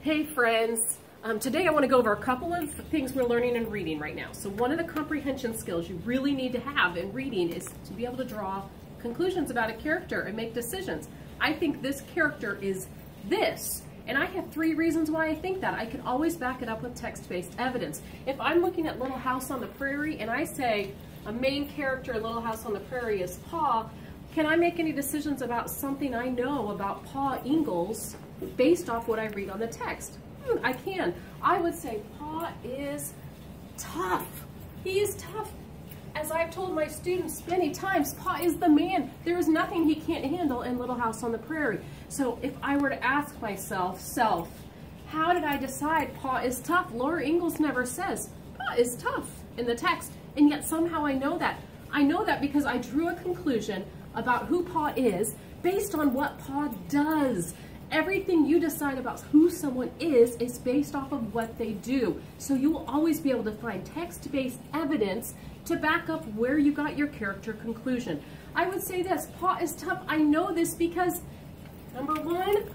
Hey friends, today I want to go over a couple of things we're learning in reading right now. So one of the comprehension skills you really need to have in reading is to be able to draw conclusions about a character and make decisions. I think this character is this, and I have 3 reasons why I think that. I can always back it up with text-based evidence. If I'm looking at Little House on the Prairie and I say a main character in Little House on the Prairie is Pa, can I make any decisions about something I know about Pa Ingalls based off what I read on the text? I can. I would say Pa is tough. He is tough. As I've told my students many times, Pa is the man. There is nothing he can't handle in Little House on the Prairie. So if I were to ask myself, how did I decide Pa is tough? Laura Ingalls never says Pa is tough in the text, and yet somehow I know that. I know that because I drew a conclusion about who Pa is based on what Pa does. Everything you decide about who someone is based off of what they do. So you will always be able to find text-based evidence to back up where you got your character conclusion. I would say this, Pa is tough. I know this because, number 1,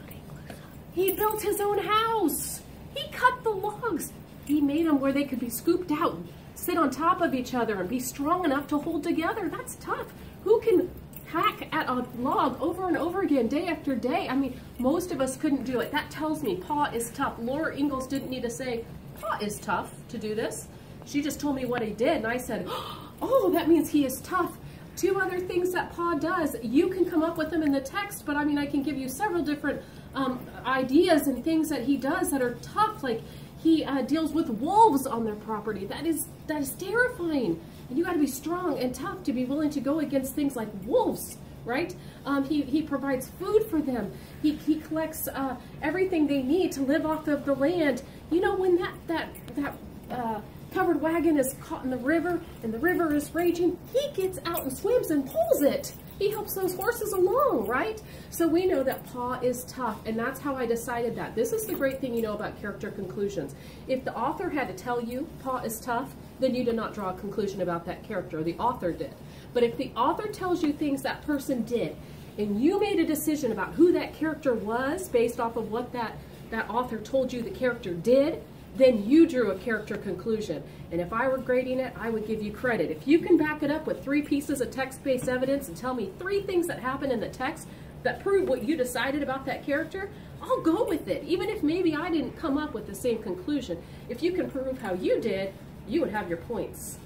he built his own house. He cut the logs. He made them where they could be scooped out, sit on top of each other, and be strong enough to hold together. That's tough. Who can hack at a log over and over again, day after day? I mean, most of us couldn't do it. That tells me Pa is tough. Laura Ingalls didn't need to say, Pa is tough to do this. She just told me what he did, and I said, oh, that means he is tough. 2 other things that Pa does, you can come up with them in the text, but I mean, I can give you several different ideas and things that he does that are tough, like he deals with wolves on their property. That is terrifying. And you got to be strong and tough to be willing to go against things like wolves, right? He provides food for them. He collects everything they need to live off of the land. You know, when that covered wagon is caught in the river and the river is raging, he gets out and swims and pulls it. He helps those horses along, right? So we know that Pa is tough, and that's how I decided that. This is the great thing you know about character conclusions. If the author had to tell you Pa is tough, then you did not draw a conclusion about that character. The author did. But if the author tells you things that person did, and you made a decision about who that character was based off of what that author told you the character did, then you drew a character conclusion. And if I were grading it, I would give you credit. If you can back it up with 3 pieces of text-based evidence and tell me 3 things that happened in the text that prove what you decided about that character, I'll go with it, even if maybe I didn't come up with the same conclusion. If you can prove how you did, you would have your points.